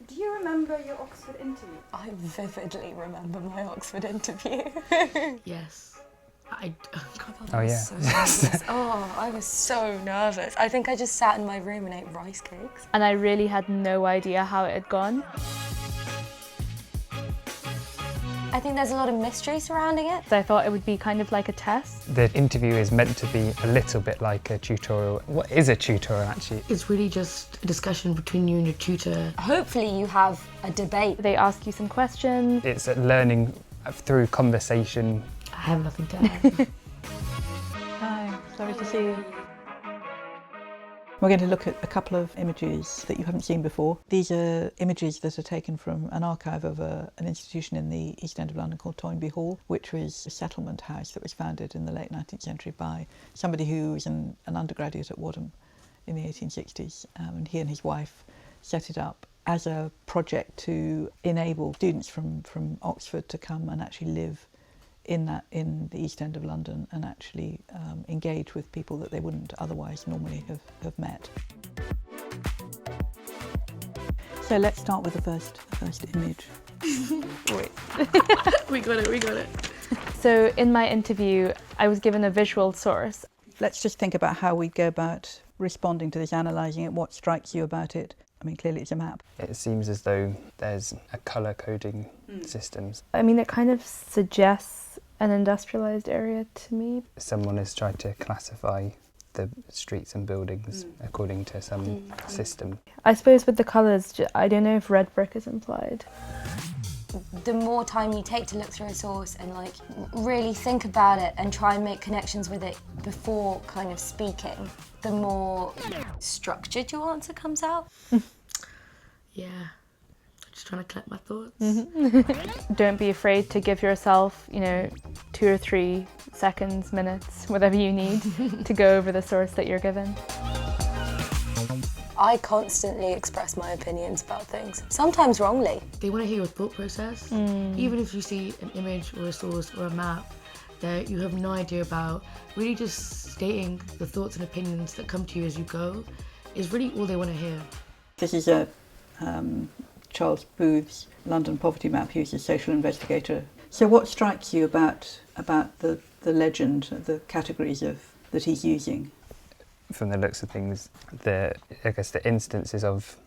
Do you remember your Oxford interview? I vividly remember my Oxford interview. Yes. I was so nervous. Oh, I was so nervous. I think I just sat in my room and ate rice cakes. And I really had no idea how it had gone. I think there's a lot of mystery surrounding it. So I thought it would be kind of like a test. The interview is meant to be a little bit like a tutorial. What is a tutorial actually? It's really just a discussion between you and your tutor. Hopefully you have a debate. They ask you some questions. It's a learning through conversation. I have nothing to add. Hi, sorry to see you. We're going to look at a couple of images that you haven't seen before. These are images that are taken from an archive of an institution in the East End of London called Toynbee Hall, which was a settlement house that was founded in the late 19th century by somebody who was an undergraduate at Wadham in the 1860s. And he and his wife set it up as a project to enable students from Oxford to come and actually live in the East End of London and actually engage with people that they wouldn't otherwise normally have met. So let's start with the first image. Wait. We got it. So in my interview, I was given a visual source. Let's just think about how we go about responding to this, analysing it, what strikes you about it. I mean, clearly it's a map. It seems as though there's a colour coding systems. I mean, it kind of suggests an industrialised area to me. Someone has tried to classify the streets and buildings according to some system. I suppose with the colours, I don't know if red brick is implied. The more time you take to look through a source and like really think about it and try and make connections with it before kind of speaking, the more structured your answer comes out. Yeah. Just trying to collect my thoughts. Don't be afraid to give yourself, 2 or 3 seconds, minutes, whatever you need to go over the source that you're given. I constantly express my opinions about things, sometimes wrongly. They want to hear your thought process. Even if you see an image or a source or a map that you have no idea about, really just stating the thoughts and opinions that come to you as you go is really all they want to hear. This is a Charles Booth's London poverty map. He was a social investigator. So what strikes you about the legend, the categories that he's using? From the looks of things, the instances of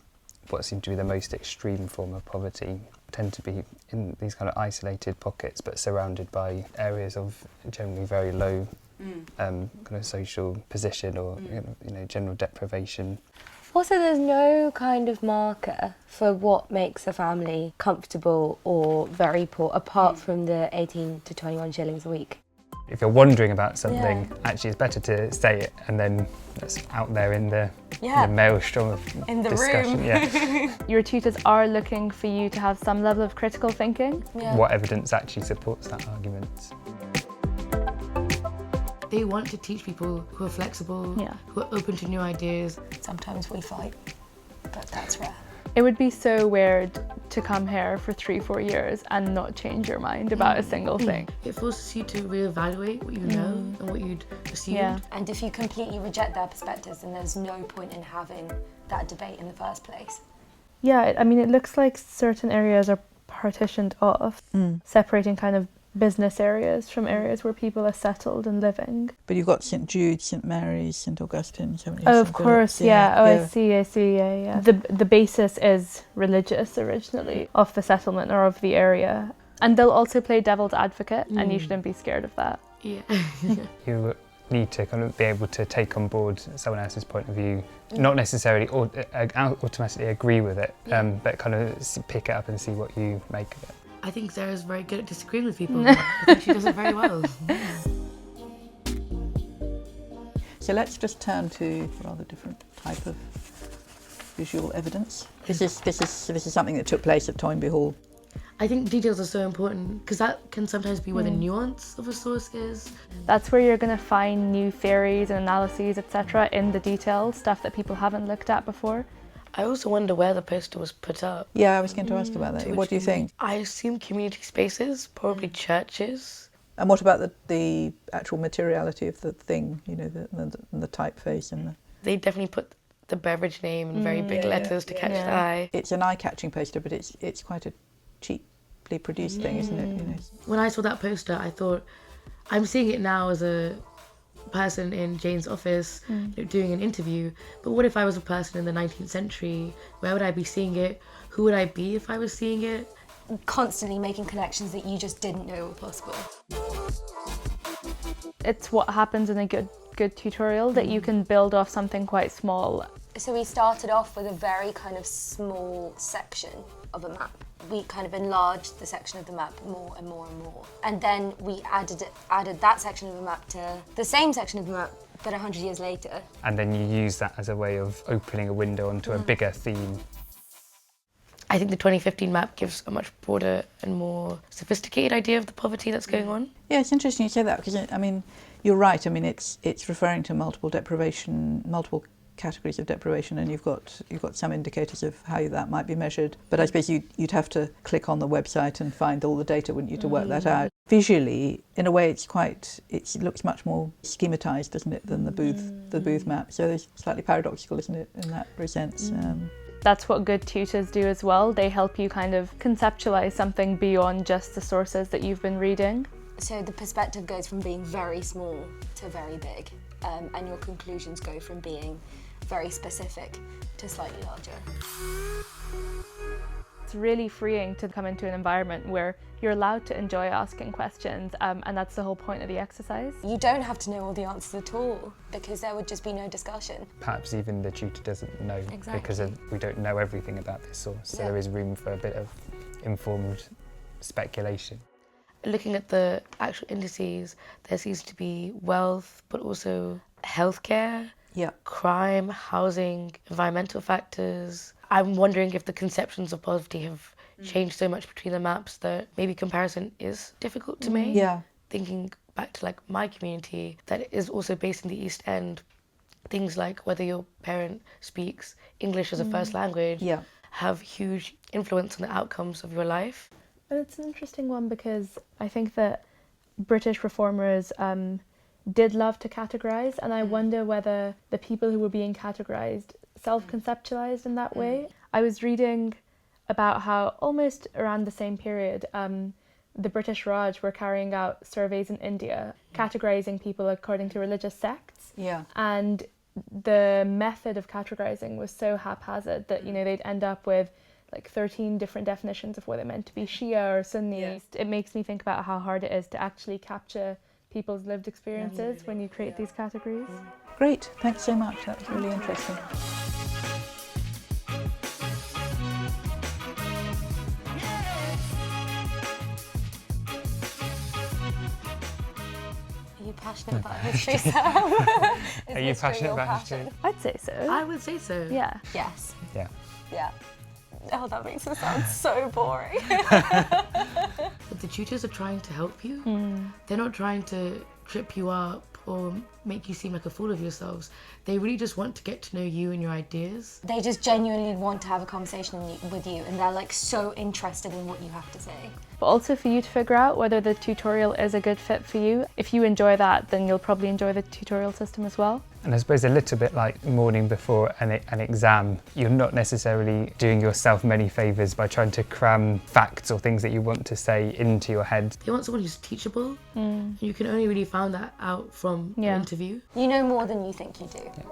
what seem to be the most extreme form of poverty tend to be in these kind of isolated pockets, but surrounded by areas of generally very low kind of social position or general deprivation. Also, there's no kind of marker for what makes a family comfortable or very poor, apart from the 18 to 21 shillings a week. If you're wondering about something, actually it's better to say it and then it's out there in the maelstrom of discussion. Room. Yeah. Your tutors are looking for you to have some level of critical thinking. Yeah. What evidence actually supports that argument? They want to teach people who are flexible, who are open to new ideas. Sometimes we fight, but that's rare. It would be so weird to come here for 3-4 years and not change your mind about a single thing. It forces you to reevaluate what you know and what you'd assumed. Yeah. And if you completely reject their perspectives, then there's no point in having that debate in the first place. Yeah, I mean, it looks like certain areas are partitioned off, separating kind of business areas from areas where people are settled and living. But you've got St Jude's, St Mary's, St Augustine's. Oh, of course, yeah. I see, yeah. The basis is religious originally of the settlement or of the area. And they'll also play devil's advocate and you shouldn't be scared of that. Yeah. You need to kind of be able to take on board someone else's point of view, not necessarily automatically agree with it, but kind of pick it up and see what you make of it. I think Sarah's very good at disagreeing with people. I think she does it very well. So let's just turn to a rather different type of visual evidence. This is something that took place at Toynbee Hall. I think details are so important because that can sometimes be where the nuance of a source is. That's where you're going to find new theories and analyses, etc. in the details, stuff that people haven't looked at before. I also wonder where the poster was put up. Yeah, I was going to ask about that. What do you think? I assume community spaces, probably churches. And what about the actual materiality of the thing, the typeface and the... They definitely put the beverage name in very big letters to catch the eye. It's an eye-catching poster, but it's quite a cheaply produced thing, isn't it? You know? When I saw that poster, I thought, I'm seeing it now as a person in Jane's office doing an interview, but what if I was a person in the 19th century? Where would I be seeing it? Who would I be if I was seeing it? Constantly making connections that you just didn't know were possible. It's what happens in a good tutorial, that you can build off something quite small. So we started off with a very kind of small section of a map. We kind of enlarged the section of the map more and more and more. And then we added that section of the map to the same section of the map, but 100 years later. And then you use that as a way of opening a window onto a bigger theme. I think the 2015 map gives a much broader and more sophisticated idea of the poverty that's going on. Yeah, it's interesting you say that, because I mean, you're right. I mean, it's referring to multiple categories of deprivation, and you've got some indicators of how that might be measured. But I suppose you'd have to click on the website and find all the data, wouldn't you, to work that out. Visually, in a way, it looks much more schematized, doesn't it, than the booth map. So it's slightly paradoxical, isn't it, in that sense. That's what good tutors do as well. They help you kind of conceptualize something beyond just the sources that you've been reading. So the perspective goes from being very small to very big, and your conclusions go from being very specific to slightly larger. It's really freeing to come into an environment where you're allowed to enjoy asking questions, and that's the whole point of the exercise. You don't have to know all the answers at all, because there would just be no discussion. Perhaps even the tutor doesn't know, because we don't know everything about this source, so there is room for a bit of informed speculation. Looking at the actual indices, there seems to be wealth, but also healthcare, crime, housing, environmental factors. I'm wondering if the conceptions of poverty have changed so much between the maps that maybe comparison is difficult to make. Yeah. Thinking back to like my community that is also based in the East End, things like whether your parent speaks English as a first language have huge influence on the outcomes of your life. But it's an interesting one, because I think that British reformers did love to categorise, and I wonder whether the people who were being categorised self-conceptualised in that way. I was reading about how almost around the same period the British Raj were carrying out surveys in India, categorising people according to religious sects. Yeah. And the method of categorising was so haphazard that, you know, they'd end up with like 13 different definitions of what it meant to be Shia or Sunni. Yeah. It makes me think about how hard it is to actually capture people's lived experiences when you create these categories. Great, thanks so much. That was really interesting. Are you passionate about history, Sam? Are you passionate about history? I'd say so. I would say so. Yeah. Yes. Yeah. Yeah. Oh, that makes it sound so boring. But the tutors are trying to help you. They're not trying to trip you up or make you seem like a fool of yourselves. They really just want to get to know you and your ideas. They just genuinely want to have a conversation with you, and they're like so interested in what you have to say. But also for you to figure out whether the tutorial is a good fit for you. If you enjoy that, then you'll probably enjoy the tutorial system as well. And I suppose a little bit like morning before an exam, you're not necessarily doing yourself many favours by trying to cram facts or things that you want to say into your head. They want someone who's teachable. You can only really find that out from an interview. You know more than you think you do. Yeah.